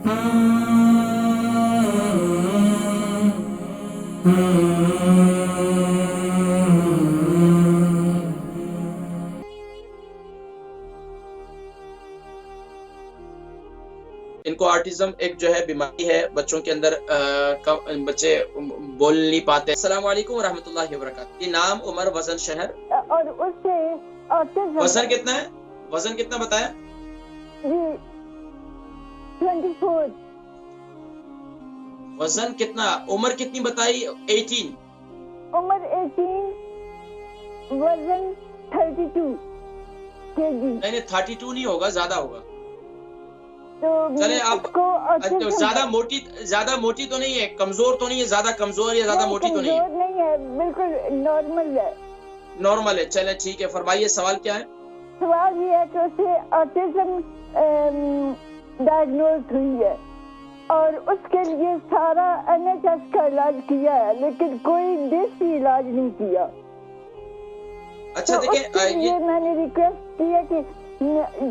ان کو آرٹزم ایک جو ہے بیماری ہے بچوں کے اندر، بچے بول نہیں پاتے۔ السلام علیکم ورحمۃ اللہ وبرکاتہ۔ نام، عمر، وزن، شہر اور اس سے وزن کتنا ہے؟ وزن کتنا بتایا؟ 24۔ وزن کتنا؟ عمر کتنی بتائی؟ 18۔ عمر 18، وزن 32 kg۔ نہیں 32 نہیں ہوگا، زیادہ ہوگا۔ تو چلے آپ کو زیادہ موٹی تو نہیں ہے، کمزور تو نہیں ہے، زیادہ کمزور یا زیادہ موٹی تو نہیں ہے؟ نہیں ہے، بالکل نارمل ہے۔ نارمل ہے، چلے ٹھیک ہے۔ فرمائیے سوال کیا ہے؟ سوال یہ ہے کہ اسے آٹزم ڈائگنوز ہوئی ہے اور اس کے لیے سارا NHS کا علاج کیا ہے لیکن کوئی دیسی علاج نہیں کیا۔ اچھا دیکھیں، یہ میں نے ریکویسٹ کی ہے کہ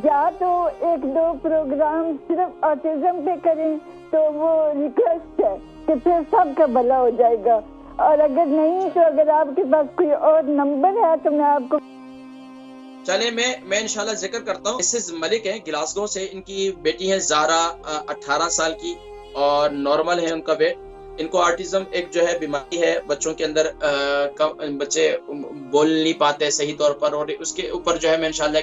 یا تو 1-2 پروگرام صرف آٹزم پہ کریں تو وہ ریکویسٹ ہے کہ پھر سب کا بھلا ہو جائے گا، اور اگر نہیں تو اگر آپ کے پاس کوئی اور نمبر ہے تو میں آپ کو چلے میں انشاءاللہ ذکر کرتا ہوں۔ مسز ملک ہیں گلاسگو سے، ان کی بیٹی ہے زارا 18 سال کی اور نارمل ہے ان کا ویٹ۔ ان کو آرٹزم ایک جو ہے بیماری ہے بچوں کے اندر، بچے بول نہیں پاتے صحیح طور پر، اور اس کے اوپر جو ہے میں انشاءاللہ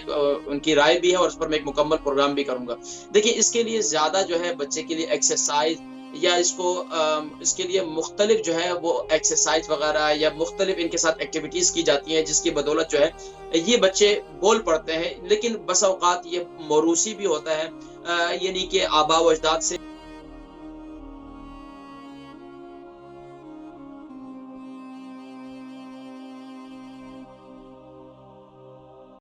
ان کی رائے بھی ہے اور اس پر میں ایک مکمل پروگرام بھی کروں گا۔ دیکھیں اس کے لیے زیادہ جو ہے بچے کے لیے ایکسرسائز یا اس کے لیے مختلف جو ہے وہ ایکسرسائز وغیرہ یا مختلف ان کے ساتھ ایکٹیویٹیز کی جاتی ہیں، جس کی بدولت جو ہے یہ بچے بول پڑتے ہیں، لیکن بس اوقات یہ موروثی بھی ہوتا ہے، یعنی کہ آباء و اجداد سے